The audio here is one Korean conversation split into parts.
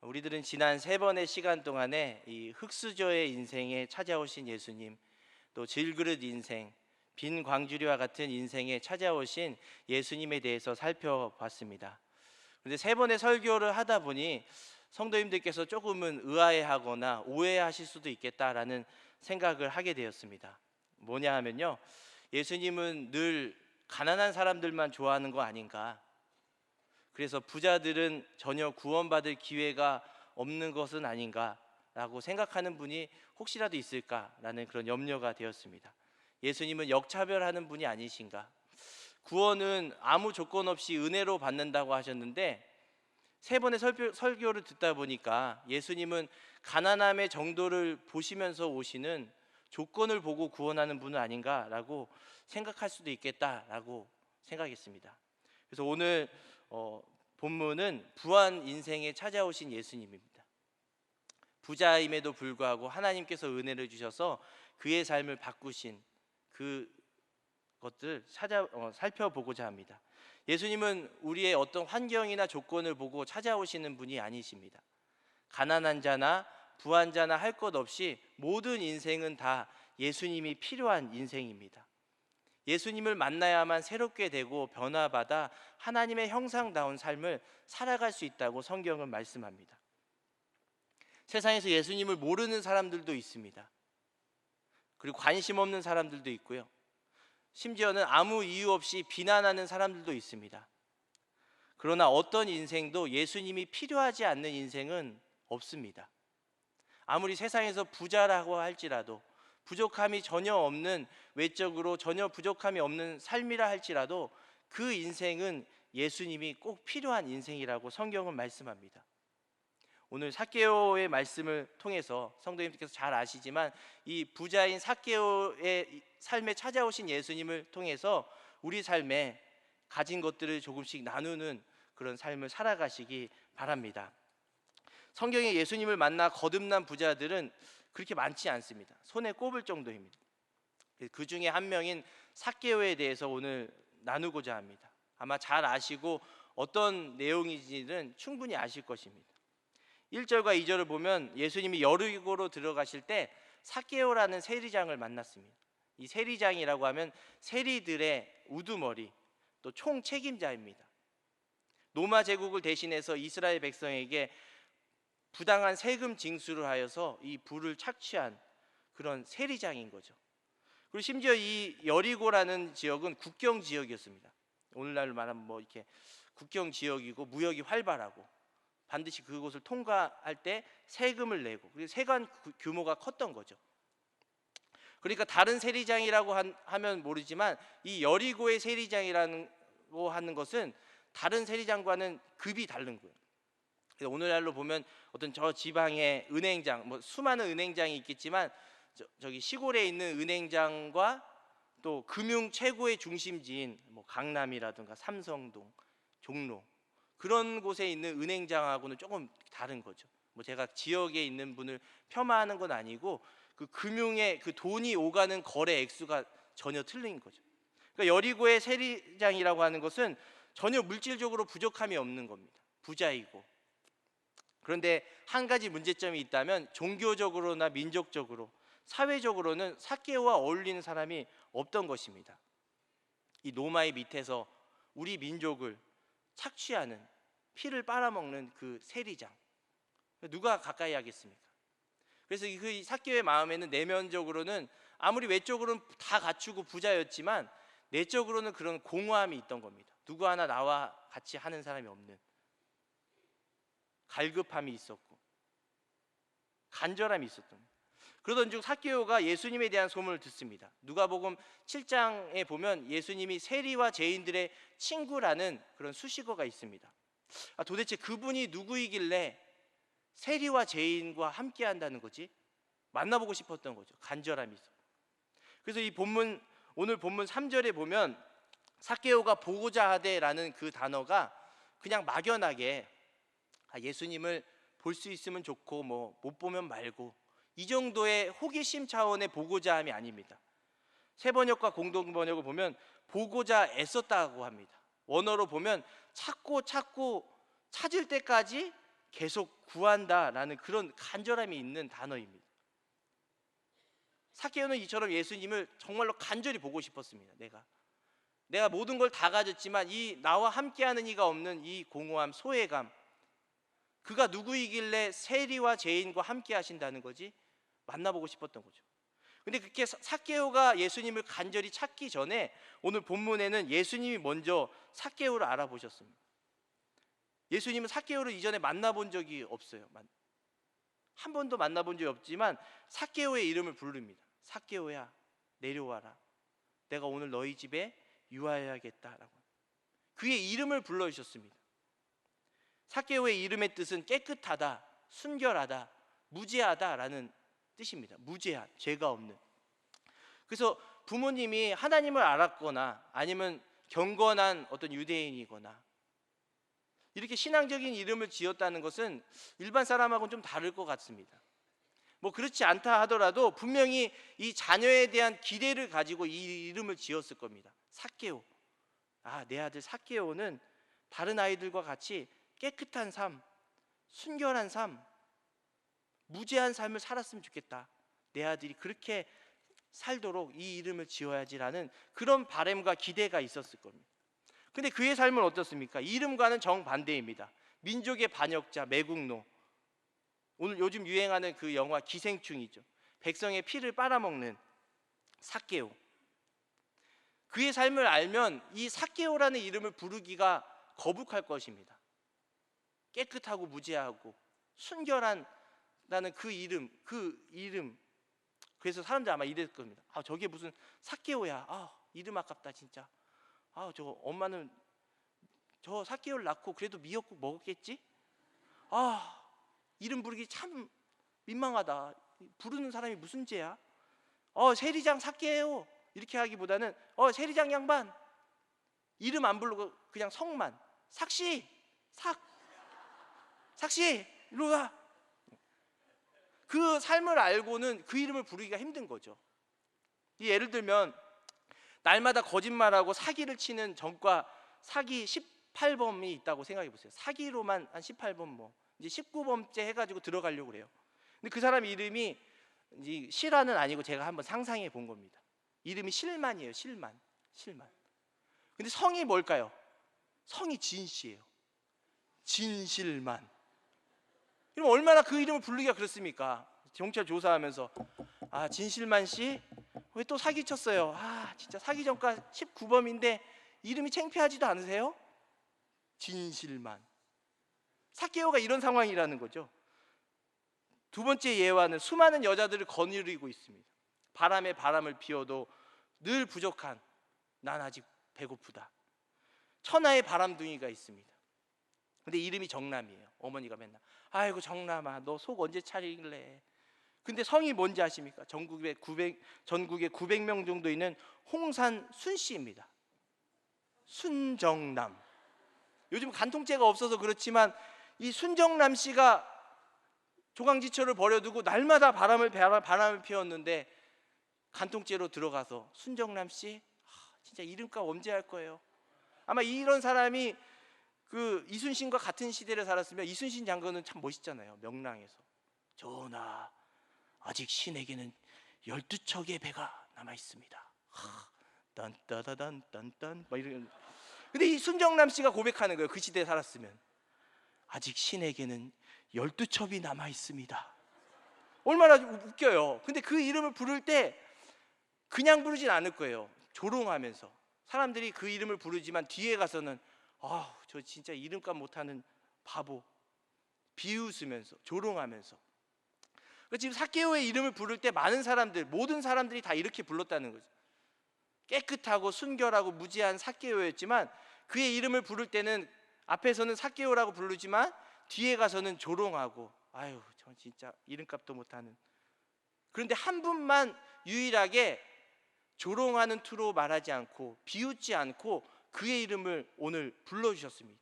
우리들은 지난 세 번의 시간 동안에 이 흙수저의 인생에 찾아오신 예수님, 또 질그릇 인생, 빈 광주리와 같은 인생에 찾아오신 예수님에 대해서 살펴봤습니다. 그런데 세 번의 설교를 하다 보니 성도님들께서 조금은 의아해하거나 오해하실 수도 있겠다라는 생각을 하게 되었습니다. 뭐냐 하면요, 예수님은 늘 가난한 사람들만 좋아하는 거 아닌가? 그래서 부자들은 전혀 구원받을 기회가 없는 것은 아닌가라고 생각하는 분이 혹시라도 있을까라는 그런 염려가 되었습니다. 예수님은 역차별하는 분이 아니신가? 구원은 아무 조건 없이 은혜로 받는다고 하셨는데, 세 번의 설교를 듣다 보니까 예수님은 가난함의 정도를 보시면서 오시는, 조건을 보고 구원하는 분은 아닌가라고 생각할 수도 있겠다라고 생각했습니다. 그래서 오늘 본문은 부한 인생에 찾아오신 예수님입니다. 부자임에도 불구하고 하나님께서 은혜를 주셔서 그의 삶을 바꾸신 그것들 살펴보고자 합니다. 예수님은 우리의 어떤 환경이나 조건을 보고 찾아오시는 분이 아니십니다. 가난한 자나 부한 자나 할 것 없이 모든 인생은 다 예수님이 필요한 인생입니다. 예수님을 만나야만 새롭게 되고 변화받아 하나님의 형상다운 삶을 살아갈 수 있다고 성경은 말씀합니다. 세상에서 예수님을 모르는 사람들도 있습니다. 그리고 관심 없는 사람들도 있고요. 심지어는 아무 이유 없이 비난하는 사람들도 있습니다. 그러나 어떤 인생도 예수님이 필요하지 않는 인생은 없습니다. 아무리 세상에서 부자라고 할지라도, 부족함이 전혀 없는, 외적으로 전혀 부족함이 없는 삶이라 할지라도 그 인생은 예수님이 꼭 필요한 인생이라고 성경은 말씀합니다. 오늘 삭개오의 말씀을 통해서 성도님들께서 잘 아시지만 이 부자인 삭개오의 삶에 찾아오신 예수님을 통해서 우리 삶에 가진 것들을 조금씩 나누는 그런 삶을 살아가시기 바랍니다. 성경에 예수님을 만나 거듭난 부자들은 그렇게 많지 않습니다. 손에 꼽을 정도입니다. 그 중에 한 명인 삭개오에 대해서 오늘 나누고자 합니다. 아마 잘 아시고 어떤 내용인지는 충분히 아실 것입니다. 1절과 2절을 보면 예수님이 여리고로 들어가실 때 삭개오라는 세리장을 만났습니다. 이 세리장이라고 하면 세리들의 우두머리, 또 총책임자입니다. 로마 제국을 대신해서 이스라엘 백성에게 부당한 세금 징수를 하여서 이 부를 착취한 그런 세리장인 거죠. 그리고 심지어 이 여리고라는 지역은 국경 지역이었습니다. 오늘날로 말하면 뭐 이렇게 국경 지역이고 무역이 활발하고 반드시 그곳을 통과할 때 세금을 내고, 그리고 세관 규모가 컸던 거죠. 그러니까 다른 세리장이라고 하면 모르지만 이 여리고의 세리장이라고 하는 것은 다른 세리장과는 급이 다른 거예요. 오늘날로 보면 어떤 저 지방의 은행장, 뭐 수많은 은행장이 있겠지만 저기 시골에 있는 은행장과 또 금융 최고의 중심지인 뭐 강남이라든가 삼성동, 종로, 그런 곳에 있는 은행장하고는 조금 다른 거죠. 뭐 제가 지역에 있는 분을 폄하하는 건 아니고 그 금융의 그 돈이 오가는 거래 액수가 전혀 틀린 거죠. 그러니까 여리고의 세리장이라고 하는 것은 전혀 물질적으로 부족함이 없는 겁니다. 부자이고. 그런데 한 가지 문제점이 있다면 종교적으로나 민족적으로, 사회적으로는 삭개오와 어울리는 사람이 없던 것입니다. 이 로마의 밑에서 우리 민족을 착취하는, 피를 빨아먹는 그 세리장, 누가 가까이 하겠습니까? 그래서 그 삭개오의 마음에는 내면적으로는 아무리 외적으로는 다 갖추고 부자였지만 내적으로는 그런 공허함이 있던 겁니다. 누구 하나 나와 같이 하는 사람이 없는, 갈급함이 있었고 간절함이 있었던 거예요. 그러던 중 삭개오가 예수님에 대한 소문을 듣습니다. 누가복음 7장에 보면 예수님이 세리와 죄인들의 친구라는 그런 수식어가 있습니다. 도대체 그분이 누구이길래 세리와 죄인과 함께 한다는 거지? 만나보고 싶었던 거죠. 간절함이 있어. 그래서 이 본문, 오늘 본문 3절에 보면 삭개오가 보고자 하되라는 그 단어가 그냥 막연하게 예수님을 볼 수 있으면 좋고 뭐 못 보면 말고, 이 정도의 호기심 차원의 보고자 함이 아닙니다. 새번역과 공동번역을 보면 보고자 애썼다고 합니다. 원어로 보면 찾고 찾고 찾을 때까지 계속 구한다라는 그런 간절함이 있는 단어입니다. 삭개오는 이처럼 예수님을 정말로 간절히 보고 싶었습니다. 내가 모든 걸 다 가졌지만 이 나와 함께하는 이가 없는 이 공허함, 소외감, 그가 누구이길래 세리와 죄인과 함께 하신다는 거지? 만나보고 싶었던 거죠. 근데 그렇게 삭개오가 예수님을 간절히 찾기 전에 오늘 본문에는 예수님이 먼저 삭개오를 알아보셨습니다. 예수님은 삭개오를 이전에 만나본 적이 없어요. 한 번도 만나본 적이 없지만 삭개오의 이름을 부릅니다. 삭개오야, 내려와라. 내가 오늘 너희 집에 유하여야겠다라고. 그의 이름을 불러주셨습니다. 삭개오의 이름의 뜻은 깨끗하다, 순결하다, 무죄하다라는 뜻입니다. 무죄한, 죄가 없는. 그래서 부모님이 하나님을 알았거나 아니면 경건한 어떤 유대인이거나 이렇게 신앙적인 이름을 지었다는 것은 일반 사람하고는 좀 다를 것 같습니다. 뭐 그렇지 않다 하더라도 분명히 이 자녀에 대한 기대를 가지고 이 이름을 지었을 겁니다. 삭개오. 내 아들 삭개오는 다른 아이들과 같이 깨끗한 삶, 순결한 삶, 무죄한 삶을 살았으면 좋겠다. 내 아들이 그렇게 살도록 이 이름을 지어야지라는 그런 바람과 기대가 있었을 겁니다. 근데 그의 삶은 어떻습니까? 이름과는 정반대입니다. 민족의 반역자, 매국노. 오늘 요즘 유행하는 그 영화 기생충이죠. 백성의 피를 빨아먹는 삭개오. 그의 삶을 알면 이 삭개오라는 이름을 부르기가 거북할 것입니다. 깨끗하고 무죄하고 순결한 나는 그 이름. 그래서 사람들 아마 이랬을 겁니다. 저게 무슨 삭개오야. 이름 아깝다 진짜. 저 엄마는 저 삭개오를 낳고 그래도 미역국 먹었겠지? 이름 부르기 참 민망하다. 부르는 사람이 무슨 죄야? 세리장 삭개오 이렇게 하기보다는 세리장 양반 이름 안 부르고 그냥 성만 삭씨 삭씨 이리 와. 그 삶을 알고는 그 이름을 부르기가 힘든 거죠. 예를 들면 날마다 거짓말하고 사기를 치는 전과 사기 18범이 있다고 생각해 보세요. 사기로만 한 18범 이제 19범째 해가지고 들어가려고 그래요. 근데 그 사람 이름이 실화는 아니고 제가 한번 상상해 본 겁니다. 이름이 실만이에요. 실만. 근데 성이 뭘까요? 성이 진씨예요. 진실만. 그럼 얼마나 그 이름을 부르기가 그렇습니까? 경찰 조사하면서 진실만 씨? 왜 또 사기 쳤어요? 진짜 사기 전과 19범인데 이름이 창피하지도 않으세요? 진실만. 삭개오가 이런 상황이라는 거죠. 두 번째 예화는 수많은 여자들을 거느리고 있습니다. 바람에 바람을 피워도 늘 부족한 난 아직 배고프다. 천하의 바람둥이가 있습니다. 근데 이름이 정남이에요. 어머니가 맨날 아이고 정남아 너 속 언제 차릴래. 근데 성이 뭔지 아십니까? 전국에 900명 정도 있는 홍산 순씨입니다. 순정남. 요즘 간통죄가 없어서 그렇지만 이 순정남 씨가 조강지처를 버려두고 날마다 바람을 피웠는데 간통죄로 들어가서 순정남 씨 진짜 이름값 언제 할 거예요? 아마 이런 사람이 그 이순신과 같은 시대를 살았으면 이순신 장군은 참 멋있잖아요. 명랑해서 전하 아직 신에게는 12척의 배가 남아 있습니다. 딴따다단 딴딴 막 이런. 근데 이 순정남 씨가 고백하는 거예요. 그 시대에 살았으면 아직 신에게는 12첩이 남아 있습니다. 얼마나 웃겨요. 근데 그 이름을 부를 때 그냥 부르진 않을 거예요. 조롱하면서. 사람들이 그 이름을 부르지만 뒤에 가서는 저 진짜 이름값 못하는 바보. 비웃으면서 조롱하면서. 지금 삭개오의 이름을 부를 때 많은 사람들, 모든 사람들이 다 이렇게 불렀다는 거죠. 깨끗하고 순결하고 무지한 삭개오였지만 그의 이름을 부를 때는 앞에서는 삭개오라고 부르지만 뒤에 가서는 조롱하고 저 진짜 이름값도 못하는. 그런데 한 분만 유일하게 조롱하는 투로 말하지 않고 비웃지 않고 그의 이름을 오늘 불러주셨습니다.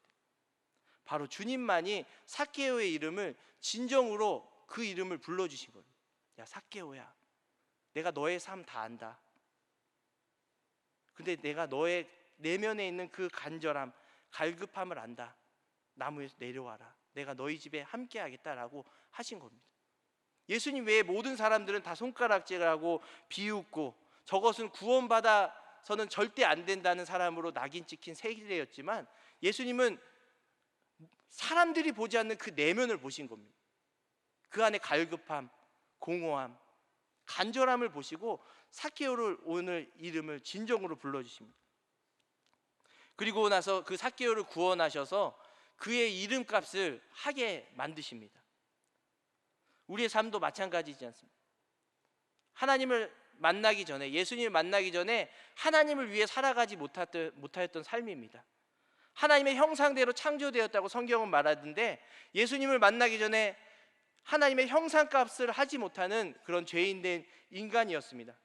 바로 주님만이 삭개오의 이름을 진정으로 그 이름을 불러주신 거예요. 야 삭개오야 내가 너의 삶 다 안다. 근데 내가 너의 내면에 있는 그 간절함 갈급함을 안다. 나무에서 내려와라. 내가 너희 집에 함께 하겠다라고 하신 겁니다. 예수님 외에 모든 사람들은 다 손가락질하고 비웃고 저것은 구원받아서는 절대 안 된다는 사람으로 낙인 찍힌 세례였지만, 예수님은 사람들이 보지 않는 그 내면을 보신 겁니다. 그 안에 갈급함, 공허함, 간절함을 보시고 삭개오를 오늘 이름을 진정으로 불러주십니다. 그리고 나서 그 삭개오를 구원하셔서 그의 이름값을 하게 만드십니다. 우리의 삶도 마찬가지지 않습니까? 하나님을 만나기 전에, 예수님을 만나기 전에 하나님을 위해 살아가지 못하였던 삶입니다. 하나님의 형상대로 창조되었다고 성경은 말하던데, 예수님을 만나기 전에 하나님의 형상값을 하지 못하는 그런 죄인된 인간이었습니다.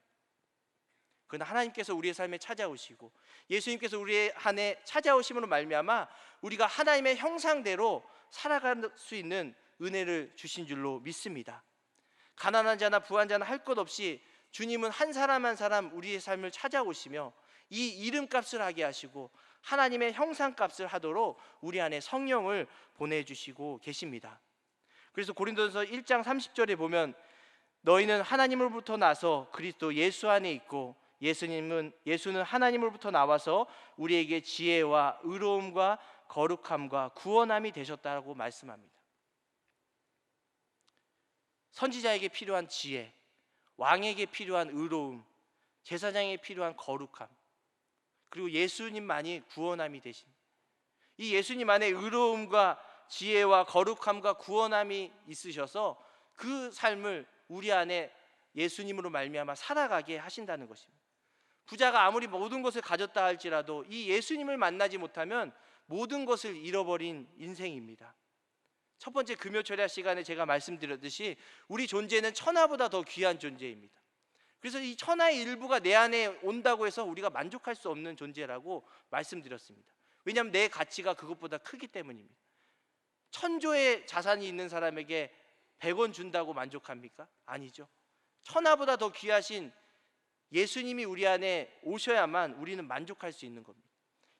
그러나 하나님께서 우리의 삶에 찾아오시고 예수님께서 우리의 안에 찾아오심으로 말미암아 우리가 하나님의 형상대로 살아갈 수 있는 은혜를 주신 줄로 믿습니다. 가난한 자나 부한 자나 할 것 없이 주님은 한 사람 한 사람 우리의 삶을 찾아오시며 이 이름값을 하게 하시고 하나님의 형상값을 하도록 우리 안에 성령을 보내주시고 계십니다. 그래서 고린도전서 1장 30절에 보면 너희는 하나님으로부터 나서 그리스도 예수 안에 있고 예수는 하나님으로부터 나와서 우리에게 지혜와 의로움과 거룩함과 구원함이 되셨다고 말씀합니다. 선지자에게 필요한 지혜, 왕에게 필요한 의로움, 제사장에게 필요한 거룩함, 그리고 예수님만이 구원함이 되신, 이 예수님 안에 의로움과 지혜와 거룩함과 구원함이 있으셔서 그 삶을 우리 안에 예수님으로 말미암아 살아가게 하신다는 것입니다. 부자가 아무리 모든 것을 가졌다 할지라도 이 예수님을 만나지 못하면 모든 것을 잃어버린 인생입니다. 첫 번째 금요철야 시간에 제가 말씀드렸듯이 우리 존재는 천하보다 더 귀한 존재입니다. 그래서 이 천하의 일부가 내 안에 온다고 해서 우리가 만족할 수 없는 존재라고 말씀드렸습니다. 왜냐하면 내 가치가 그것보다 크기 때문입니다. 천조의 자산이 있는 사람에게 100원 준다고 만족합니까? 아니죠. 천하보다 더 귀하신 예수님이 우리 안에 오셔야만 우리는 만족할 수 있는 겁니다.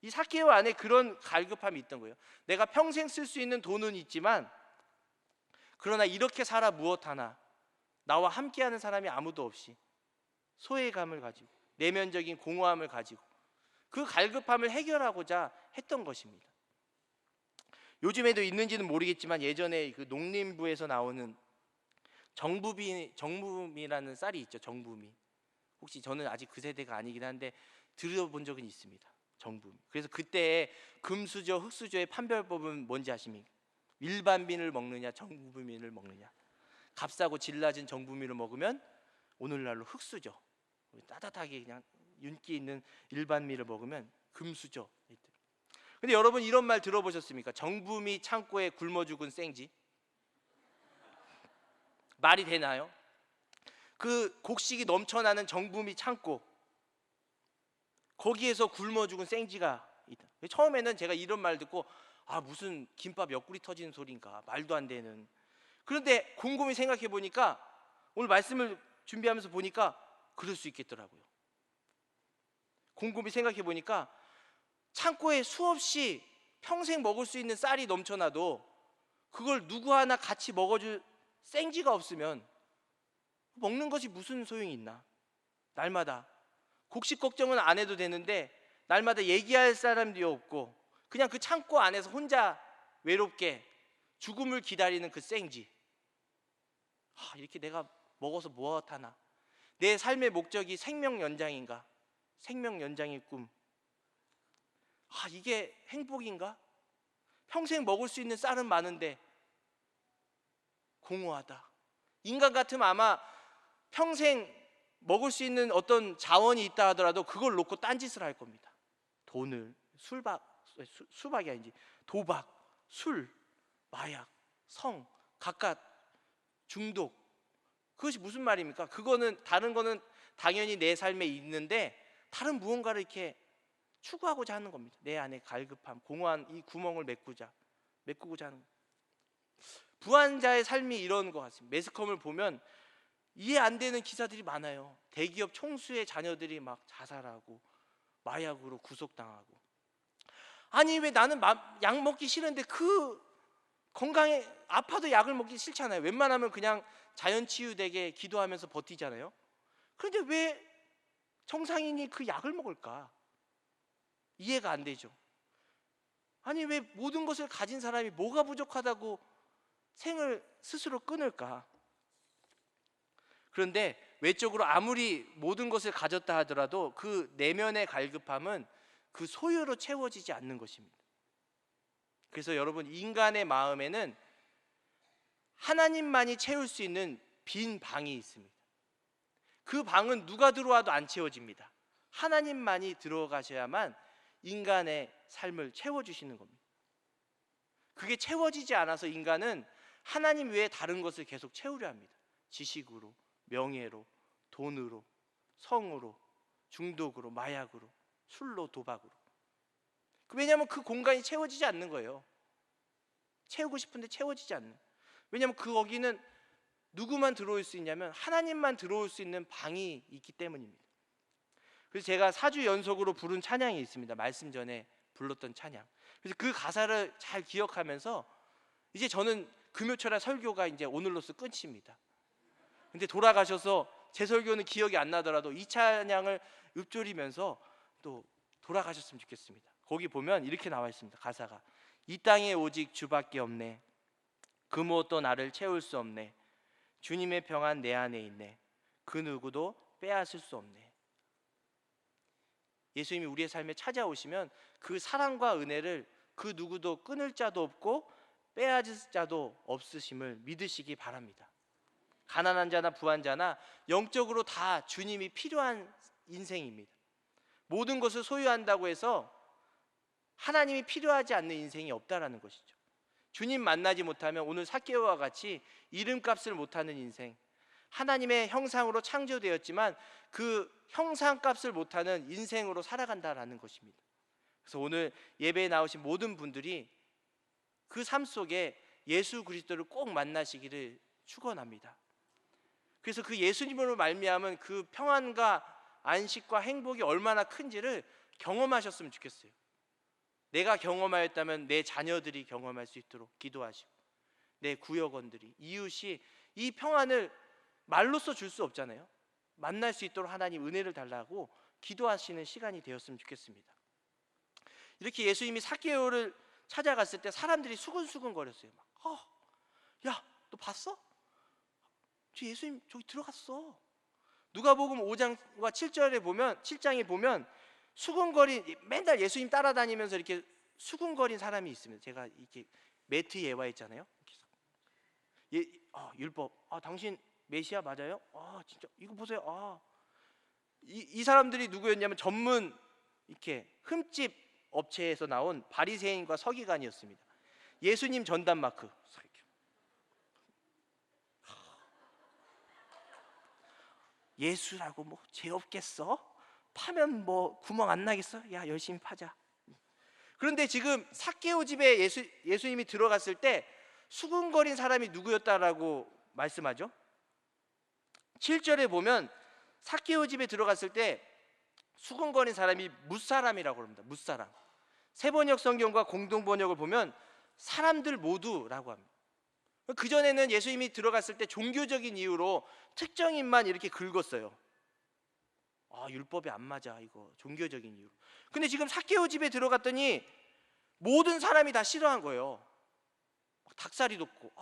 이 삭개오 안에 그런 갈급함이 있던 거예요. 내가 평생 쓸 수 있는 돈은 있지만 그러나 이렇게 살아 무엇하나, 나와 함께하는 사람이 아무도 없이 소외감을 가지고 내면적인 공허함을 가지고 그 갈급함을 해결하고자 했던 것입니다. 요즘에도 있는지는 모르겠지만 예전에 그 농림부에서 나오는 정부미라는 쌀이 있죠. 정부미. 혹시 저는 아직 그 세대가 아니긴 한데 들어본 적은 있습니다. 정부미. 그래서 그때 금수저, 흑수저의 판별법은 뭔지 아십니까? 일반민을 먹느냐, 정부민을 먹느냐. 값싸고 질 낮은 정부민을 먹으면 오늘날로 흑수저, 따뜻하게 그냥 윤기 있는 일반미를 먹으면 금수저. 근데 여러분 이런 말 들어보셨습니까? 정부미 창고에 굶어 죽은 생쥐. 말이 되나요? 그 곡식이 넘쳐나는 정부미 창고, 거기에서 굶어 죽은 생쥐가 있다. 처음에는 제가 이런 말 듣고 무슨 김밥 옆구리 터지는 소리인가, 말도 안 되는. 그런데 곰곰이 생각해 보니까, 오늘 말씀을 준비하면서 보니까 그럴 수 있겠더라고요. 곰곰이 생각해 보니까 창고에 수없이 평생 먹을 수 있는 쌀이 넘쳐나도 그걸 누구 하나 같이 먹어줄 생쥐가 없으면 먹는 것이 무슨 소용이 있나. 날마다 곡식 걱정은 안 해도 되는데 날마다 얘기할 사람도 없고 그냥 그 창고 안에서 혼자 외롭게 죽음을 기다리는 그 생쥐. 이렇게 내가 먹어서 무엇하나. 내 삶의 목적이 생명 연장인가? 생명 연장의 꿈. 이게 행복인가? 평생 먹을 수 있는 쌀은 많은데 공허하다. 인간 같으면 아마 평생 먹을 수 있는 어떤 자원이 있다 하더라도 그걸 놓고 딴짓을 할 겁니다. 돈을, 수박이 아니지, 도박, 술, 마약, 성, 각각 중독. 그것이 무슨 말입니까? 그거는, 다른 거는 당연히 내 삶에 있는데 다른 무언가를 이렇게 추구하고자 하는 겁니다. 내 안에 갈급함, 공허한 이 구멍을 메꾸고자 하는 겁니다. 부한 자의 삶이 이런 것 같습니다. 매스컴을 보면 이해 안 되는 기사들이 많아요. 대기업 총수의 자녀들이 막 자살하고 마약으로 구속당하고. 아니 왜 나는 약 먹기 싫은데 그 건강에 아파도 약을 먹기 싫잖아요. 웬만하면 그냥 자연 치유되게 기도하면서 버티잖아요. 그런데 왜 정상인이 그 약을 먹을까? 이해가 안 되죠. 아니 왜 모든 것을 가진 사람이 뭐가 부족하다고 생을 스스로 끊을까? 그런데 외적으로 아무리 모든 것을 가졌다 하더라도 그 내면의 갈급함은 그 소유로 채워지지 않는 것입니다. 그래서 여러분, 인간의 마음에는 하나님만이 채울 수 있는 빈 방이 있습니다. 그 방은 누가 들어와도 안 채워집니다. 하나님만이 들어가셔야만 인간의 삶을 채워주시는 겁니다. 그게 채워지지 않아서 인간은 하나님 외에 다른 것을 계속 채우려 합니다. 지식으로, 명예로, 돈으로, 성으로, 중독으로, 마약으로, 술로, 도박으로. 왜냐하면 그 공간이 채워지지 않는 거예요. 채우고 싶은데 채워지지 않는. 왜냐하면 거기는 누구만 들어올 수 있냐면 하나님만 들어올 수 있는 방이 있기 때문입니다. 그래서 제가 4주 연속으로 부른 찬양이 있습니다. 말씀 전에 불렀던 찬양. 그래서 그 가사를 잘 기억하면서 이제 저는 금요철야 설교가 이제 오늘로써 끝입니다. 근데 돌아가셔서 제 설교는 기억이 안 나더라도 이 찬양을 읊조리면서 또 돌아가셨으면 좋겠습니다. 거기 보면 이렇게 나와 있습니다. 가사가 이 땅에 오직 주밖에 없네. 그 무엇도 나를 채울 수 없네. 주님의 평안 내 안에 있네. 그 누구도 빼앗을 수 없네. 예수님이 우리의 삶에 찾아오시면 그 사랑과 은혜를 그 누구도 끊을 자도 없고 빼앗을 자도 없으심을 믿으시기 바랍니다. 가난한 자나 부한 자나 영적으로 다 주님이 필요한 인생입니다. 모든 것을 소유한다고 해서 하나님이 필요하지 않는 인생이 없다라는 것이죠. 주님 만나지 못하면 오늘 삭개오와 같이 이름값을 못하는 인생, 하나님의 형상으로 창조되었지만 그 형상값을 못하는 인생으로 살아간다라는 것입니다. 그래서 오늘 예배에 나오신 모든 분들이 그 삶 속에 예수 그리스도를 꼭 만나시기를 축원합니다. 그래서 그 예수님으로 말미암은 그 평안과 안식과 행복이 얼마나 큰지를 경험하셨으면 좋겠어요. 내가 경험하였다면 내 자녀들이 경험할 수 있도록 기도하시고, 내 구역원들이, 이웃이 이 평안을 말로써 줄 수 없잖아요. 만날 수 있도록 하나님 은혜를 달라고 기도하시는 시간이 되었으면 좋겠습니다. 이렇게 예수님이 삭개오를 찾아갔을 때 사람들이 수근수근 거렸어요. 야, 너 봤어? 저 예수님 저기 들어갔어. 누가복음 5장과 7장에 보면 수군거린, 맨날 예수님 따라다니면서 이렇게 수군거린 사람이 있습니다. 제가 이렇게 매트 예화했잖아요. 율법, 당신 메시아 맞아요? 진짜 이거 보세요. 이 사람들이 누구였냐면 전문 이렇게 흠집 업체에서 나온 바리새인과 서기관이었습니다. 예수님 전담 마크. 예수라고 뭐 죄 없겠어? 파면 뭐 구멍 안 나겠어? 야, 열심히 파자. 그런데 지금 삭개오 집에 예수님이 들어갔을 때 수군거린 사람이 누구였다라고 말씀하죠? 7절에 보면 삭개오 집에 들어갔을 때 수군거린 사람이 뭇사람이라고 합니다. 뭇사람. 세번역 성경과 공동번역을 보면 사람들 모두라고 합니다. 그전에는 예수님이 들어갔을 때 종교적인 이유로 특정인만 이렇게 긁었어요. 율법이 안 맞아, 이거 종교적인 이유로. 근데 지금 삭개오 집에 들어갔더니 모든 사람이 다 싫어한 거예요. 닭살이 돋고.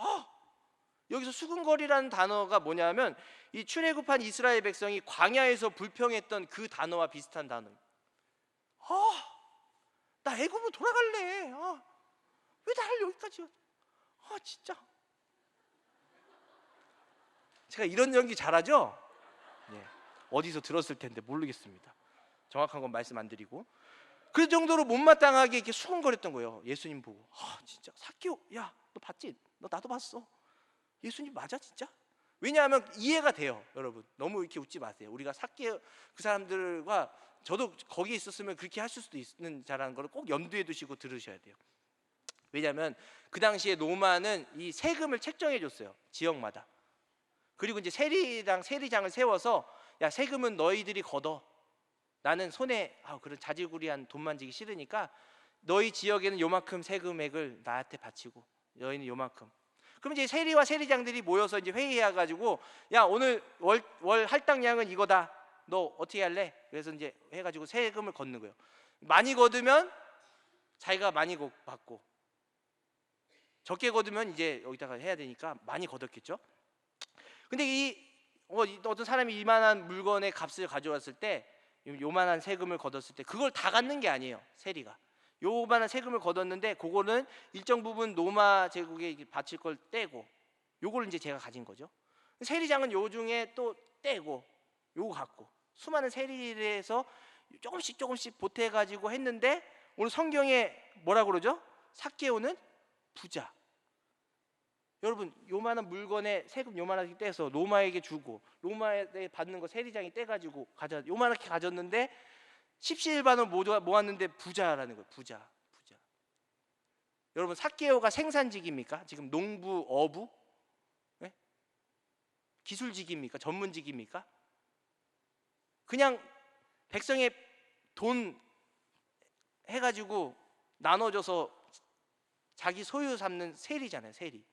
여기서 수군거리라는 단어가 뭐냐면 이 출애굽한 이스라엘 백성이 광야에서 불평했던 그 단어와 비슷한 단어입니다. 나 애굽으로 돌아갈래. 왜 나를 여기까지? 진짜. 제가 이런 연기 잘하죠? 네. 어디서 들었을 텐데 모르겠습니다. 정확한 건 말씀 안 드리고. 그 정도로 못마땅하게 이렇게 수군거렸던 거예요. 예수님 보고. 진짜 삭개오, 야, 너 봤지? 너 나도 봤어. 예수님 맞아 진짜? 왜냐하면 이해가 돼요. 여러분 너무 이렇게 웃지 마세요. 우리가 삭개오 그 사람들과 저도 거기 있었으면 그렇게 하실 수도 있는 자라는 걸 꼭 염두에 두시고 들으셔야 돼요. 왜냐하면 그 당시에 로마는 이 세금을 책정해 줬어요. 지역마다. 그리고 이제 세리장을 세워서 야, 세금은 너희들이 걷어. 나는 손에 그런 자질구리한 돈 만지기 싫으니까 너희 지역에는 요만큼 세금액을 나한테 바치고 여인은 요만큼. 그럼 이제 세리와 세리장들이 모여서 이제 회의해 가지고, 야, 오늘 월 할당량은 이거다. 너 어떻게 할래? 그래서 이제 해가지고 세금을 걷는 거예요. 많이 거두면 자기가 많이 받고, 적게 거두면 이제 여기다가 해야 되니까 많이 걷었겠죠. 근데 어떤 사람이 이만한 물건의 값을 가져왔을 때, 요만한 세금을 걷었을 때 그걸 다 갖는 게 아니에요. 세리가 요만한 세금을 걷었는데 그거는 일정 부분 로마 제국에 바칠 걸 떼고, 요걸 이제 제가 가진 거죠. 세리장은 요 중에 또 떼고 요거 갖고, 수많은 세리에서 조금씩 보태 가지고 했는데, 오늘 성경에 뭐라 그러죠? 삭개오는 부자. 여러분, 요만한 물건에 세금 요만하게 떼서 로마에게 주고, 로마에 받는 거 세리장이 떼가지고 요만하게 가졌는데, 십시일반을 모았는데 부자라는 거예요. 부자. 여러분, 삭개오가 생산직입니까? 지금 농부, 어부? 네? 기술직입니까? 전문직입니까? 그냥 백성의 돈 해가지고 나눠줘서 자기 소유 삼는 세리잖아요. 세리.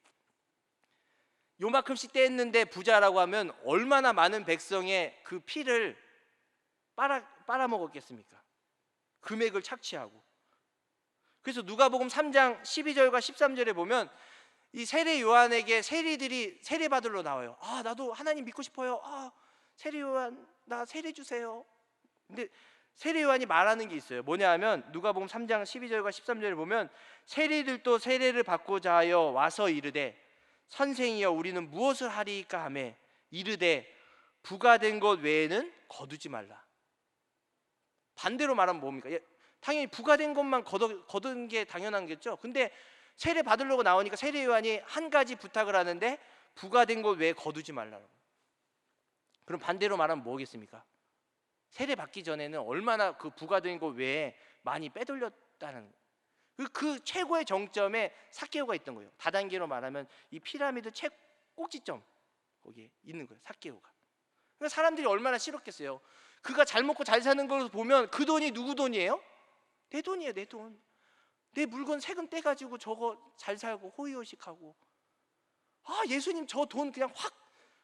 요만큼씩 떼었는데 부자라고 하면 얼마나 많은 백성의 그 피를 빨아먹었겠습니까? 금액을 착취하고. 그래서 누가복음 3장 12절과 13절에 보면 이 세례 요한에게 세리들이 세례 받으러 나와요. 아, 나도 하나님 믿고 싶어요. 아, 세례 요한, 나 세례 주세요. 근데 세례 요한이 말하는 게 있어요. 뭐냐 하면 누가복음 3장 12절과 13절에 보면, 세리들도 세례를 받고자 하여 와서 이르되, 선생이여 우리는 무엇을 하리이까 하매 이르되, 부가된 것 외에는 거두지 말라. 반대로 말하면 뭡니까? 당연히 부가된 것만 거둔 게 당연한겠죠. 근데 세례 받으려고 나오니까 세례 요한이 한 가지 부탁을 하는데, 부가된 것 외에 거두지 말라고. 그럼 반대로 말하면 뭐겠습니까? 세례 받기 전에는 얼마나 그 부가된 것 외에 많이 빼돌렸다는, 그 최고의 정점에 삭개오가 있던 거예요. 다단계로 말하면 이 피라미드 꼭지점 거기에 있는 거예요. 삭개오가. 그러니까 사람들이 얼마나 싫었겠어요. 그가 잘 먹고 잘 사는 걸 보면 그 돈이 누구 돈이에요? 내 돈이에요. 내 돈. 내 물건 세금 떼가지고 저거 잘 살고 호의호식하고, 아, 예수님 저 돈 그냥 확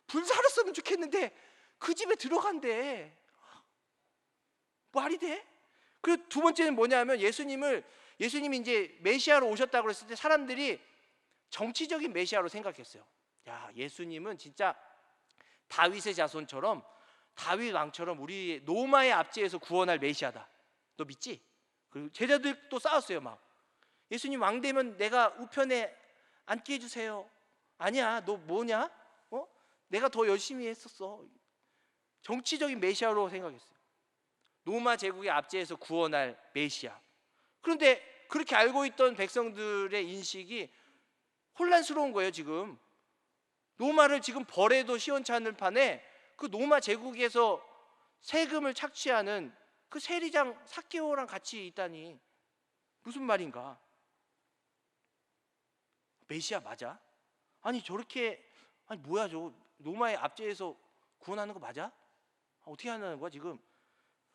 불살았으면 좋겠는데 그 집에 들어간대. 말이 돼? 그리고 두 번째는 뭐냐면, 예수님이 이제 메시아로 오셨다고 그랬을 때 사람들이 정치적인 메시아로 생각했어요. 야, 예수님은 진짜 다윗의 자손처럼, 다윗 왕처럼 우리 로마의 압제에서 구원할 메시아다. 너 믿지? 그리고 제자들도 싸웠어요. 막, 예수님 왕 되면 내가 우편에 앉게 해주세요. 아니야, 너 뭐냐? 내가 더 열심히 했었어. 정치적인 메시아로 생각했어요. 로마 제국의 압제에서 구원할 메시아. 그런데 그렇게 알고 있던 백성들의 인식이 혼란스러운 거예요. 지금 로마를 지금 벌해도 시원찮을 판에 그 로마 제국에서 세금을 착취하는 그 세리장 삭개오랑 같이 있다니 무슨 말인가? 메시아 맞아? 아니 저렇게, 아니 뭐야, 저 로마의 압제에서 구원하는 거 맞아? 어떻게 하는 거야 지금?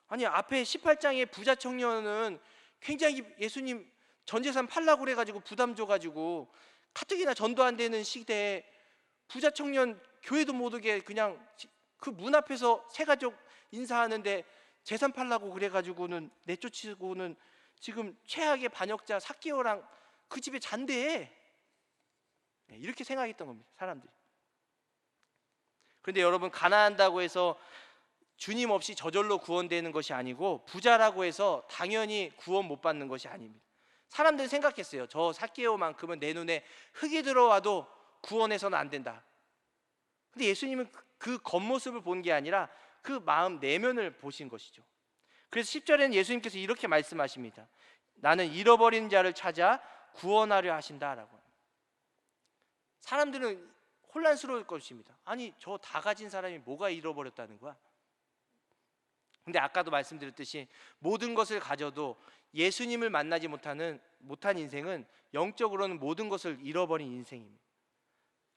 아니, 앞에 18장의 부자 청년은 굉장히 예수님 전재산 팔라고 그래가지고 부담 줘가지고 가뜩이나 전도 안 되는 시대에 부자 청년 교회도 못 오게 그냥 그 문 앞에서 세 가족 인사하는데 재산 팔라고 그래가지고는 내쫓이고는 지금 최악의 반역자 삭개오랑 그 집에 잔대. 이렇게 생각했던 겁니다, 사람들이. 그런데 여러분, 가난한다고 해서 주님 없이 저절로 구원되는 것이 아니고, 부자라고 해서 당연히 구원 못 받는 것이 아닙니다. 사람들이 생각했어요. 저 삭개오만큼은 내 눈에 흙이 들어와도 구원해서는 안 된다. 근데 예수님은 그 겉모습을 본 게 아니라 그 마음 내면을 보신 것이죠. 그래서 10절에는 예수님께서 이렇게 말씀하십니다. 나는 잃어버린 자를 찾아 구원하려 하신다라고. 사람들은 혼란스러울 것입니다. 아니, 저 다 가진 사람이 뭐가 잃어버렸다는 거야? 근데 아까도 말씀드렸듯이 모든 것을 가져도 예수님을 만나지 못한 인생은 영적으로는 모든 것을 잃어버린 인생입니다.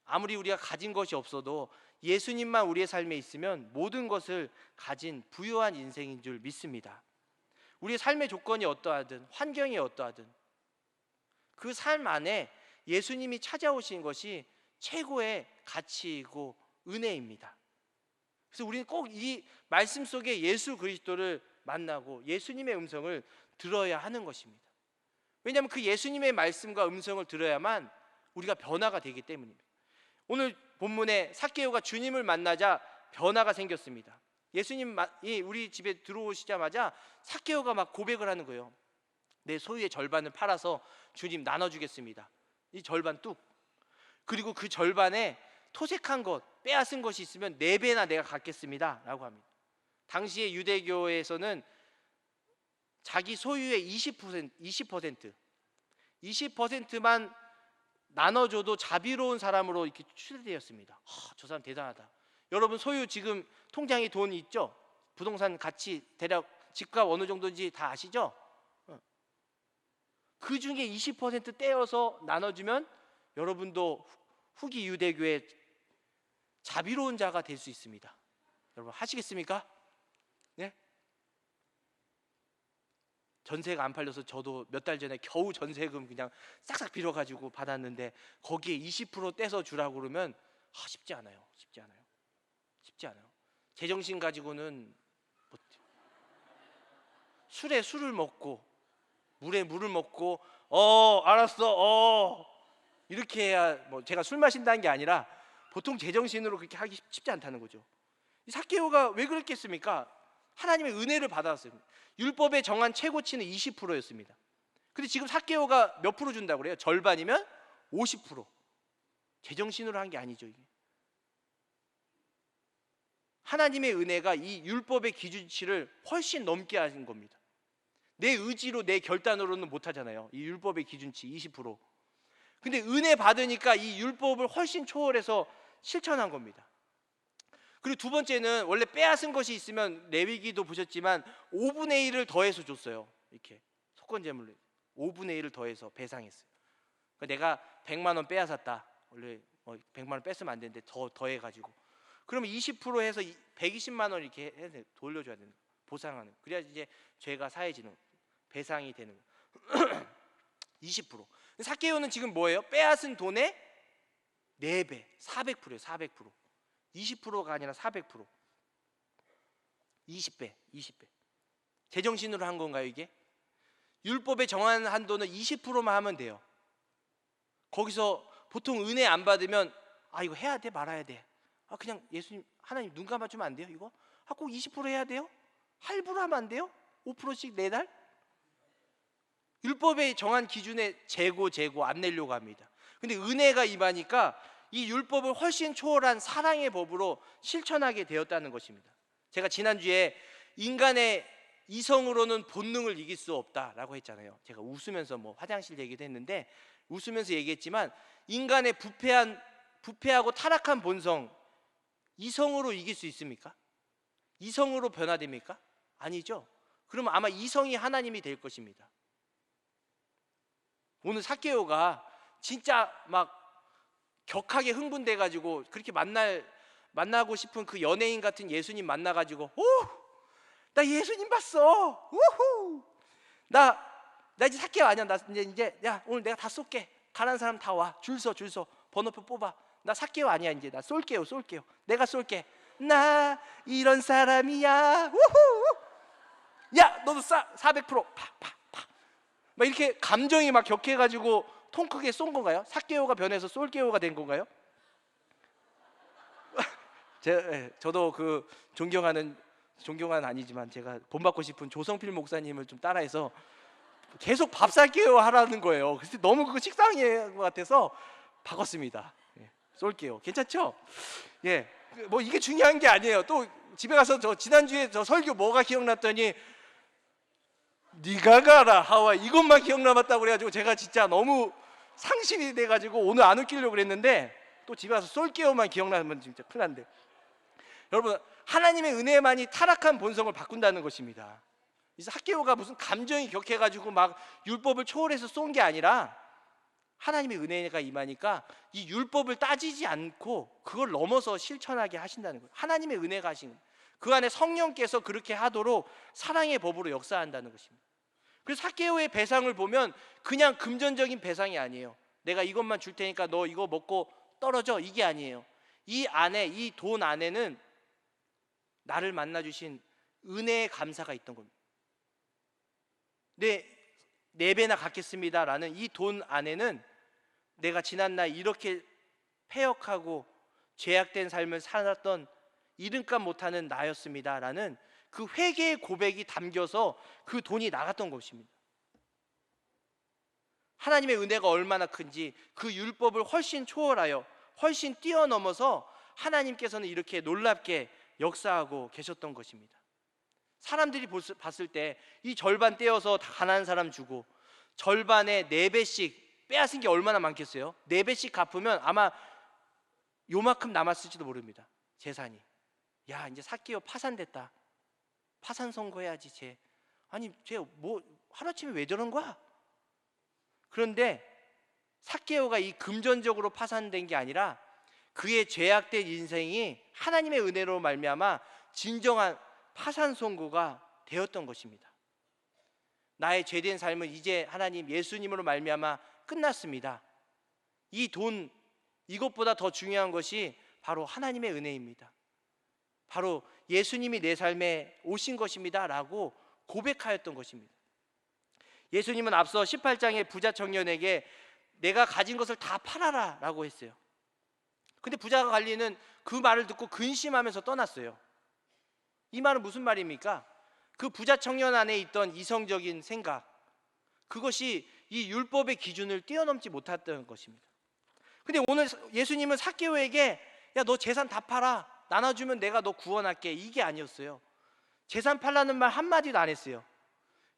아무리 우리가 가진 것이 없어도 예수님만 우리의 삶에 있으면 모든 것을 가진 부유한 인생인 줄 믿습니다. 우리의 삶의 조건이 어떠하든 환경이 어떠하든 그 삶 안에 예수님이 찾아오신 것이 최고의 가치이고 은혜입니다. 그래서 우리는 꼭 이 말씀 속에 예수 그리스도를 만나고 예수님의 음성을 들어야 하는 것입니다. 왜냐하면 그 예수님의 말씀과 음성을 들어야만 우리가 변화가 되기 때문입니다. 오늘 본문에 삭개오가 주님을 만나자 변화가 생겼습니다. 예수님이 우리 집에 들어오시자마자 삭개오가 막 고백을 하는 거예요. 내 소유의 절반을 팔아서 주님 나눠주겠습니다. 이 절반 뚝. 그리고 그 절반에 토색한 것, 빼앗은 것이 있으면 4배나 내가 갖겠습니다 라고 합니다. 당시에 유대교에서는 자기 소유의 20%만 나눠줘도 자비로운 사람으로 이렇게 추대되었습니다. 저 사람 대단하다. 여러분 소유 지금 통장에 돈 있죠? 부동산 가치 대략 집값 어느 정도인지 다 아시죠? 그 중에 20% 떼어서 나눠주면 여러분도 후기 유대교의 자비로운 자가 될 수 있습니다. 여러분 하시겠습니까? 네? 전세가 안 팔려서 저도 몇 달 전에 겨우 전세금 그냥 싹싹 빌어가지고 받았는데 거기에 20% 떼서 주라고 그러면 쉽지 않아요. 쉽지 않아요. 제정신 가지고는 술에 술을 먹고 물에 물을 먹고 알았어 이렇게 해야 제가 술 마신다는 게 아니라 보통 제정신으로 그렇게 하기 쉽지 않다는 거죠. 이 삭개오가 왜 그랬겠습니까? 하나님의 은혜를 받았어요. 율법에 정한 최고치는 20%였습니다. 근데 지금 삭개오가 몇 프로 준다고 그래요? 절반이면 50%. 제정신으로 한 게 아니죠. 이게. 하나님의 은혜가 이 율법의 기준치를 훨씬 넘게 하신 겁니다. 내 의지로 내 결단으로는 못 하잖아요. 이 율법의 기준치 20%. 근데 은혜 받으니까 이 율법을 훨씬 초월해서 실천한 겁니다. 그리고 두 번째는 원래 빼앗은 것이 있으면 레위기도 보셨지만 5분의 1을 더해서 줬어요. 이렇게 속건제물로 5분의 1을 더해서 배상했어요. 그러니까 내가 100만 원 빼앗았다. 원래 100만 원 뺐으면 안 되는데 더해가지고 그러면 20% 해서 120만 원 이렇게 해서 돌려줘야 되는 거예요. 보상하는. 그래야 이제 죄가 사해지는 배상이 되는 거예요. 20%. 삭개오는 지금 뭐예요? 빼앗은 돈의 4배, 400%예요. 400%. 20%가 아니라 400%. 20배. 제정신으로 한 건가요, 이게? 율법에 정한 한도는 20%만 하면 돼요. 거기서 보통 은혜 안 받으면 이거 해야 돼, 말아야 돼. 그냥 예수님, 하나님 눈 감아주면 안 돼요, 이거? 꼭 20% 해야 돼요? 할부로 하면 안 돼요? 5%씩 매달? 율법에 정한 기준에 재고 안 내려고 합니다. 근데 은혜가 임하니까 이 율법을 훨씬 초월한 사랑의 법으로 실천하게 되었다는 것입니다. 제가 지난주에 인간의 이성으로는 본능을 이길 수 없다라고 했잖아요. 제가 웃으면서 화장실 얘기도 했는데 웃으면서 얘기했지만 인간의 부패하고 타락한 본성 이성으로 이길 수 있습니까? 이성으로 변화됩니까? 아니죠. 그러면 아마 이성이 하나님이 될 것입니다. 오늘 삭개오가 진짜 막 격하게 흥분돼가지고 그렇게 만나고 싶은 그 연예인 같은 예수님 만나가지고 나 예수님 봤어. 우후. 나 이제 삭개오 아니야. 나 이제 야 오늘 내가 다 쏠게. 가난한 사람 다 와. 줄 서 번호표 뽑아. 나 삭개오 아니야. 이제 나 쏠게요. 내가 쏠게. 나 이런 사람이야. 우후. 야 너도 400% 팍. 막 이렇게 감정이 막 격해가지고 통 크게 쏜 건가요? 삭개오가 변해서 쏠개오가 된 건가요? 저도 그 존경하는 아니지만 제가 본받고 싶은 조성필 목사님을 좀 따라해서 계속 밥 살게요 하라는 거예요. 그래서 너무 그거 식상해 것 같아서 바꿨습니다. 쏠게요. 괜찮죠? 이게 중요한 게 아니에요. 또 집에 가서 저 지난주에 저 설교 뭐가 기억났더니 네가 가라 하와 이것만 기억 남았다고 그래가지고 제가 진짜 너무 상심이 돼가지고 오늘 안 웃기려고 그랬는데 또 집에 가서 쏠게요만 기억나면 진짜 큰일 난데. 여러분 하나님의 은혜만이 타락한 본성을 바꾼다는 것입니다. 그래서 삭개오가 무슨 감정이 격해가지고 막 율법을 초월해서 쏜 게 아니라 하나님의 은혜가 임하니까 이 율법을 따지지 않고 그걸 넘어서 실천하게 하신다는 거예요. 하나님의 은혜가 하신 거예요. 그 안에 성령께서 그렇게 하도록 사랑의 법으로 역사한다는 것입니다. 그래서 삭개오의 배상을 보면 그냥 금전적인 배상이 아니에요. 내가 이것만 줄 테니까 너 이거 먹고 떨어져, 이게 아니에요. 이 안에, 이 돈 안에는 나를 만나 주신 은혜의 감사가 있던 겁니다. 네 배나 갚겠습니다라는 이 돈 안에는 내가 지난날 이렇게 패역하고 죄악된 삶을 살았던 이름값 못하는 나였습니다라는 그 회개의 고백이 담겨서 그 돈이 나갔던 것입니다. 하나님의 은혜가 얼마나 큰지 그 율법을 훨씬 초월하여 훨씬 뛰어넘어서 하나님께서는 이렇게 놀랍게 역사하고 계셨던 것입니다. 사람들이 봤을 때 이 절반 떼어서 다 가난한 사람 주고 절반에 4배씩 빼앗은 게 얼마나 많겠어요? 4배씩 갚으면 아마 요만큼 남았을지도 모릅니다. 재산이. 야, 이제 삭개오 파산됐다. 파산 선고해야지 쟤. 아니 쟤 뭐 하루아침에 왜 저런 거야? 그런데 삭개오가 이 금전적으로 파산된 게 아니라 그의 죄악된 인생이 하나님의 은혜로 말미암아 진정한 파산 선고가 되었던 것입니다. 나의 죄된 삶은 이제 하나님 예수님으로 말미암아 끝났습니다. 이 돈, 이것보다 더 중요한 것이 바로 하나님의 은혜입니다. 바로 예수님이 내 삶에 오신 것입니다 라고 고백하였던 것입니다. 예수님은 앞서 18장의 부자 청년에게 내가 가진 것을 다 팔아라 라고 했어요. 근데 부자 관리는 그 말을 듣고 근심하면서 떠났어요. 이 말은 무슨 말입니까? 그 부자 청년 안에 있던 이성적인 생각, 그것이 이 율법의 기준을 뛰어넘지 못했던 것입니다. 근데 오늘 예수님은 삭개오에게 야, 너 재산 다 팔아, 나눠주면 내가 너 구원할게, 이게 아니었어요. 재산 팔라는 말 한마디도 안 했어요.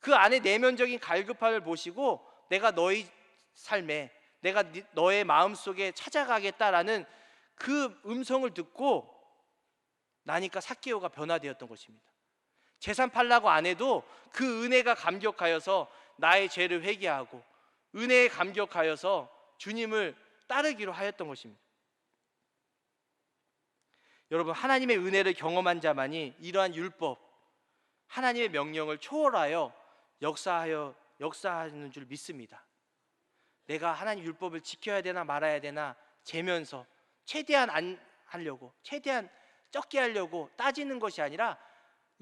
그 안에 내면적인 갈급함을 보시고 내가 너의 삶에, 내가 너의 마음속에 찾아가겠다라는 그 음성을 듣고 나니까 삭개오가 변화되었던 것입니다. 재산 팔라고 안 해도 그 은혜가 감격하여서 나의 죄를 회개하고 은혜에 감격하여서 주님을 따르기로 하였던 것입니다. 여러분, 하나님의 은혜를 경험한 자만이 이러한 율법, 하나님의 명령을 초월하여 역사하는 줄 믿습니다. 내가 하나님 율법을 지켜야 되나 말아야 되나 재면서 최대한 안 하려고, 최대한 적게 하려고 따지는 것이 아니라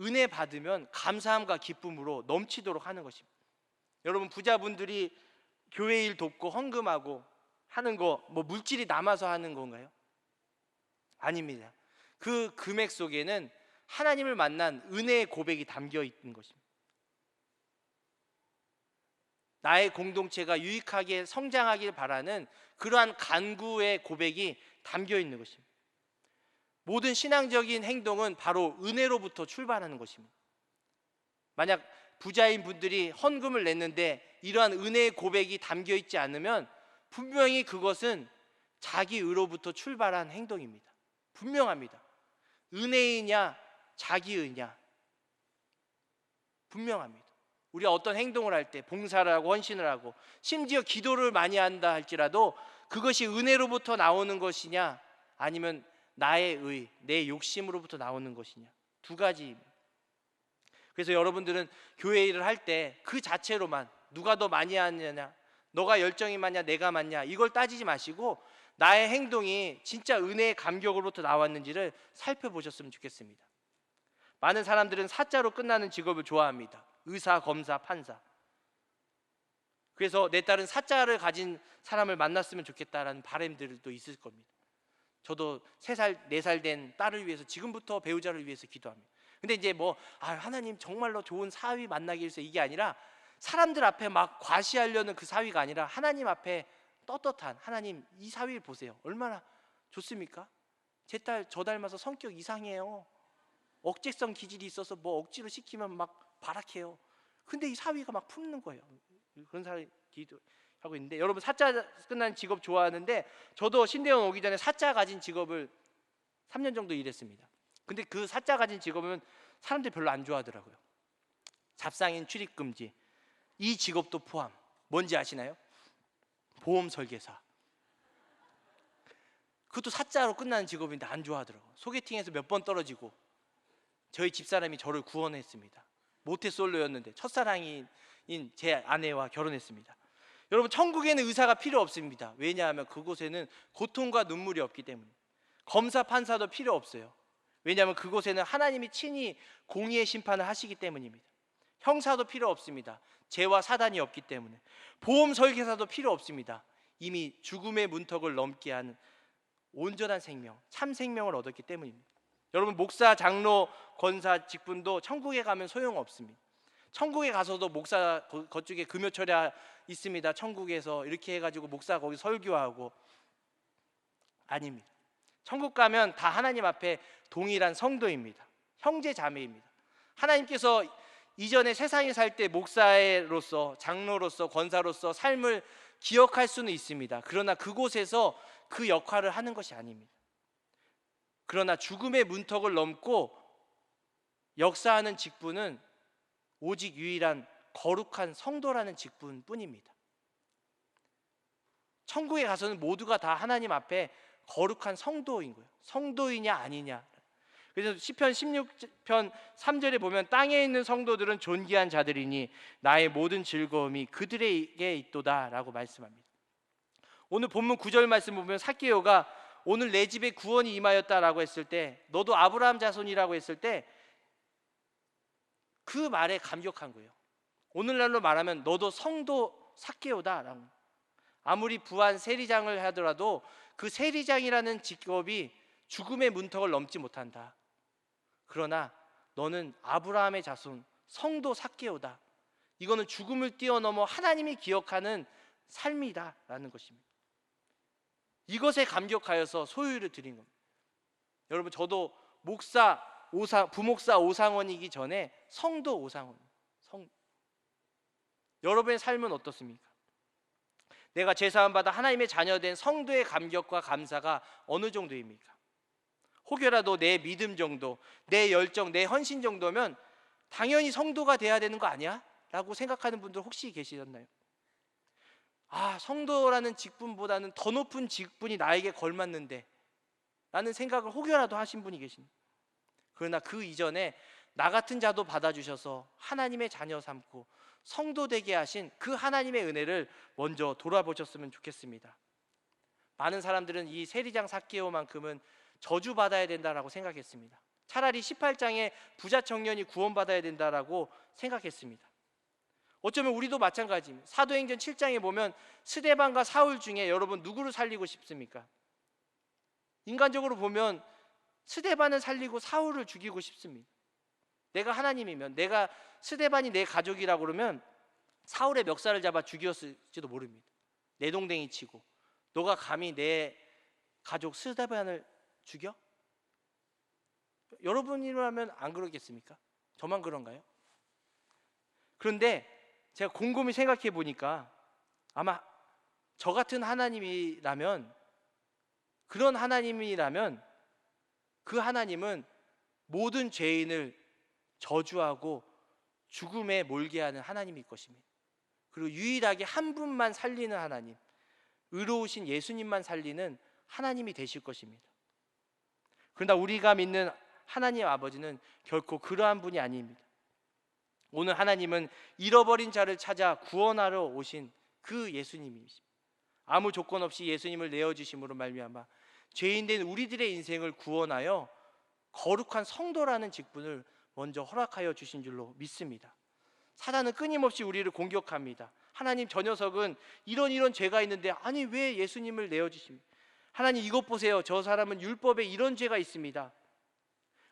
은혜 받으면 감사함과 기쁨으로 넘치도록 하는 것입니다. 여러분, 부자분들이 교회 일 돕고 헌금하고 하는 거 뭐 물질이 남아서 하는 건가요? 아닙니다. 그 금액 속에는 하나님을 만난 은혜의 고백이 담겨 있는 것입니다. 나의 공동체가 유익하게 성장하길 바라는 그러한 간구의 고백이 담겨 있는 것입니다. 모든 신앙적인 행동은 바로 은혜로부터 출발하는 것입니다. 만약 부자인 분들이 헌금을 냈는데 이러한 은혜의 고백이 담겨 있지 않으면 분명히 그것은 자기 의로부터 출발한 행동입니다. 분명합니다. 은혜이냐 자기 의냐 분명합니다. 우리가 어떤 행동을 할 때 봉사를 하고 헌신을 하고 심지어 기도를 많이 한다 할지라도 그것이 은혜로부터 나오는 것이냐 아니면 나의 의, 내 욕심으로부터 나오는 것이냐, 두 가지입니다. 그래서 여러분들은 교회 일을 할 때 그 자체로만 누가 더 많이 하느냐, 너가 열정이 많냐 내가 많냐 이걸 따지지 마시고 나의 행동이 진짜 은혜의 감격으로부터 나왔는지를 살펴보셨으면 좋겠습니다. 많은 사람들은 사자로 끝나는 직업을 좋아합니다. 의사, 검사, 판사. 그래서 내 딸은 사자를 가진 사람을 만났으면 좋겠다라는 바람들도 있을 겁니다. 저도 3살, 4살 된 딸을 위해서 지금부터 배우자를 위해서 기도합니다. 근데 이제 하나님 정말로 좋은 사위 만나기 위해서 이게 아니라 사람들 앞에 막 과시하려는 그 사위가 아니라 하나님 앞에 떳떳한 하나님 이 사위를 보세요. 얼마나 좋습니까? 제 딸 저 닮아서 성격 이상해요. 억제성 기질이 있어서 뭐 억지로 시키면 막 발악해요. 근데 이 사위가 막 품는 거예요. 그런 사람이 기도하고 있는데 여러분 사자 끝난 직업 좋아하는데 저도 신대원 오기 전에 사자 가진 직업을 3년 정도 일했습니다. 근데 그 사자 가진 직업은 사람들이 별로 안 좋아하더라고요. 잡상인 출입금지. 이 직업도 포함. 뭔지 아시나요? 보험 설계사. 그것도 사자로 끝나는 직업인데 안 좋아하더라고요. 소개팅에서 몇 번 떨어지고 저희 집사람이 저를 구원했습니다. 모태솔로였는데 첫사랑인 제 아내와 결혼했습니다. 여러분, 천국에는 의사가 필요 없습니다. 왜냐하면 그곳에는 고통과 눈물이 없기 때문에. 검사 판사도 필요 없어요. 왜냐하면 그곳에는 하나님이 친히 공의의 심판을 하시기 때문입니다. 형사도 필요 없습니다. 죄와 사단이 없기 때문에. 보험 설계사도 필요 없습니다. 이미 죽음의 문턱을 넘게 하는 온전한 생명, 참 생명을 얻었기 때문입니다. 여러분, 목사, 장로, 권사 직분도 천국에 가면 소용없습니다. 천국에 가서도 목사 그쪽에 금요철야 있습니다. 천국에서 이렇게 해가지고 목사 거기 설교하고, 아닙니다. 천국 가면 다 하나님 앞에 동일한 성도입니다. 형제 자매입니다. 하나님께서 이전에 세상에 살 때 목사로서, 장로로서, 권사로서 삶을 기억할 수는 있습니다. 그러나 그곳에서 그 역할을 하는 것이 아닙니다. 그러나 죽음의 문턱을 넘고 역사하는 직분은 오직 유일한 거룩한 성도라는 직분뿐입니다. 천국에 가서는 모두가 다 하나님 앞에 거룩한 성도인 거예요. 성도이냐 아니냐. 그래서 시편 16편 3절에 보면 땅에 있는 성도들은 존귀한 자들이니 나의 모든 즐거움이 그들에게 있도다 라고 말씀합니다. 오늘 본문 9절 말씀 보면 삭개오가 오늘 내 집에 구원이 임하였다라고 했을 때, 너도 아브라함 자손이라고 했을 때 그 말에 감격한 거예요. 오늘날로 말하면 너도 성도 삭개오다라고. 아무리 부한 세리장을 하더라도 그 세리장이라는 직업이 죽음의 문턱을 넘지 못한다. 그러나 너는 아브라함의 자손 성도 삭개오다. 이거는 죽음을 뛰어넘어 하나님이 기억하는 삶이다라는 것입니다. 이것에 감격하여서 소유를 드린 겁니다. 여러분, 저도 부목사 오상원이기 전에 성도 오상원. 여러분의 삶은 어떻습니까? 내가 제사함 받아 하나님의 자녀된 성도의 감격과 감사가 어느 정도입니까? 혹여라도 내 믿음 정도, 내 열정, 내 헌신 정도면 당연히 성도가 돼야 되는 거 아니야? 라고 생각하는 분들 혹시 계시셨나요? 성도라는 직분보다는 더 높은 직분이 나에게 걸맞는데 라는 생각을 혹여라도 하신 분이 계십니다. 그러나 그 이전에 나 같은 자도 받아주셔서 하나님의 자녀 삼고 성도 되게 하신 그 하나님의 은혜를 먼저 돌아보셨으면 좋겠습니다. 많은 사람들은 이 세리장 삭개오만큼은 저주받아야 된다라고 생각했습니다. 차라리 18장에 부자 청년이 구원받아야 된다라고 생각했습니다. 어쩌면 우리도 마찬가지입니다. 사도행전 7장에 보면 스데반과 사울 중에 여러분 누구를 살리고 싶습니까? 인간적으로 보면 스데반을 살리고 사울을 죽이고 싶습니다. 내가 하나님이면, 내가 스데반이 내 가족이라고 그러면 사울의 멱살을 잡아 죽였을지도 모릅니다. 내동댕이 치고. 너가 감히 내 가족 스데반을 죽여? 여러분이라면 안 그러겠습니까? 저만 그런가요? 그런데 제가 곰곰이 생각해 보니까 아마 저 같은 하나님이라면, 그런 하나님이라면 그 하나님은 모든 죄인을 저주하고 죽음에 몰게 하는 하나님일 것입니다. 그리고 유일하게 한 분만 살리는 하나님, 의로우신 예수님만 살리는 하나님이 되실 것입니다. 그러나 우리가 믿는 하나님 아버지는 결코 그러한 분이 아닙니다. 오늘 하나님은 잃어버린 자를 찾아 구원하러 오신 그 예수님이십니다. 아무 조건 없이 예수님을 내어주심으로 말미암아 죄인된 우리들의 인생을 구원하여 거룩한 성도라는 직분을 먼저 허락하여 주신 줄로 믿습니다. 사단은 끊임없이 우리를 공격합니다. 하나님, 저 녀석은 이런 죄가 있는데 아니 왜 예수님을 내어주십니까? 하나님, 이것 보세요. 저 사람은 율법에 이런 죄가 있습니다.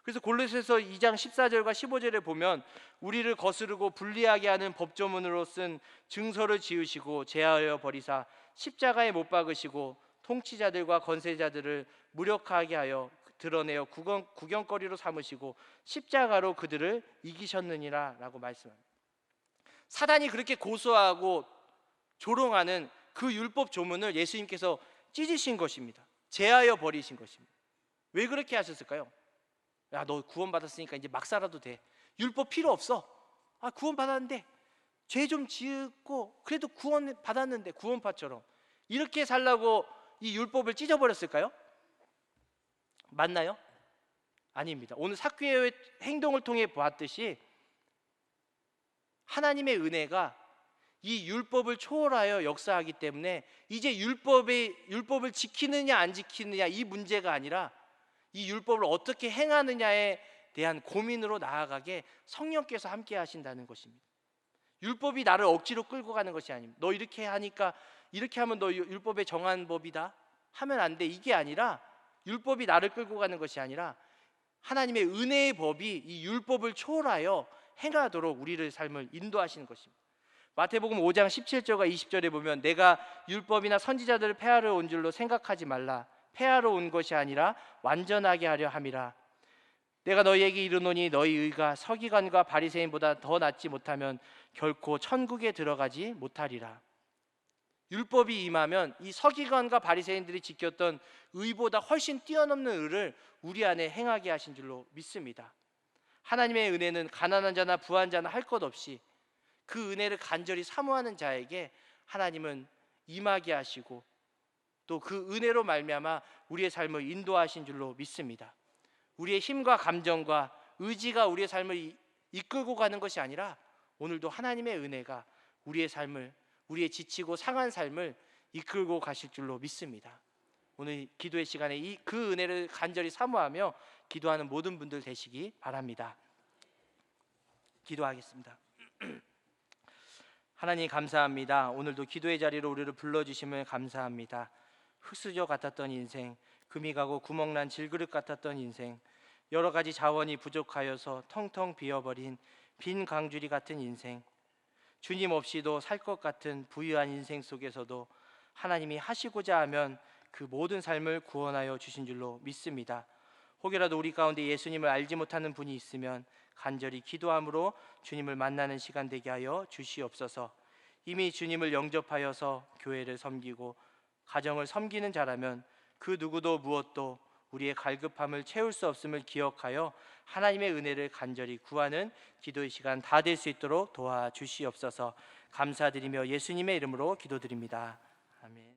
그래서 골로새서 2장 14절과 15절에 보면 우리를 거스르고 불리하게 하는 법조문으로 쓴 증서를 지으시고 제하여 버리사 십자가에 못 박으시고 통치자들과 권세자들을 무력하게 하여 드러내어 구경거리로 삼으시고 십자가로 그들을 이기셨느니라 라고 말씀합니다. 사단이 그렇게 고소하고 조롱하는 그 율법 조문을 예수님께서 찢으신 것입니다. 제하여 버리신 것입니다. 왜 그렇게 하셨을까요? 야, 너 구원받았으니까 이제 막 살아도 돼. 율법 필요 없어. 구원받았는데 죄 좀 지었고 그래도 구원받았는데, 구원파처럼 이렇게 살라고 이 율법을 찢어버렸을까요? 맞나요? 아닙니다. 오늘 삭개오의 행동을 통해 보았듯이 하나님의 은혜가 이 율법을 초월하여 역사하기 때문에 이제 율법을 지키느냐 안 지키느냐 이 문제가 아니라 이 율법을 어떻게 행하느냐에 대한 고민으로 나아가게 성령께서 함께 하신다는 것입니다. 율법이 나를 억지로 끌고 가는 것이 아닙니다. 너 이렇게 하니까 이렇게 하면 너 율법에 정한 법이다 하면 안 돼, 이게 아니라, 율법이 나를 끌고 가는 것이 아니라 하나님의 은혜의 법이 이 율법을 초월하여 행하도록 우리를 삶을 인도하시는 것입니다. 마태복음 5장 17절과 20절에 보면 내가 율법이나 선지자들을 폐하러 온 줄로 생각하지 말라. 폐하러 온 것이 아니라 완전하게 하려 함이라. 내가 너희에게 이르노니 너희 의가 서기관과 바리새인보다 더 낫지 못하면 결코 천국에 들어가지 못하리라. 율법이 임하면 이 서기관과 바리새인들이 지켰던 의보다 훨씬 뛰어넘는 의를 우리 안에 행하게 하신 줄로 믿습니다. 하나님의 은혜는 가난한 자나 부한 자나 할 것 없이 그 은혜를 간절히 사모하는 자에게 하나님은 임하게 하시고 또 그 은혜로 말미암아 우리의 삶을 인도하신 줄로 믿습니다. 우리의 힘과 감정과 의지가 우리의 삶을 이끌고 가는 것이 아니라 오늘도 하나님의 은혜가 우리의 삶을, 우리의 지치고 상한 삶을 이끌고 가실 줄로 믿습니다. 오늘 기도의 시간에 그 은혜를 간절히 사모하며 기도하는 모든 분들 되시기 바랍니다. 기도하겠습니다. 하나님 감사합니다. 오늘도 기도의 자리로 우리를 불러주심을 감사합니다. 흙수저 같았던 인생, 금이 가고 구멍난 질그릇 같았던 인생, 여러 가지 자원이 부족하여서 텅텅 비어버린 빈 강주리 같은 인생, 주님 없이도 살 것 같은 부유한 인생 속에서도 하나님이 하시고자 하면 그 모든 삶을 구원하여 주신 줄로 믿습니다. 혹여라도 우리 가운데 예수님을 알지 못하는 분이 있으면 간절히 기도함으로 주님을 만나는 시간 되게 하여 주시옵소서. 이미 주님을 영접하여서 교회를 섬기고 가정을 섬기는 자라면 그 누구도 무엇도 우리의 갈급함을 채울 수 없음을 기억하여 하나님의 은혜를 간절히 구하는 기도의 시간 다 될 수 있도록 도와주시옵소서. 감사드리며 예수님의 이름으로 기도드립니다. 아멘.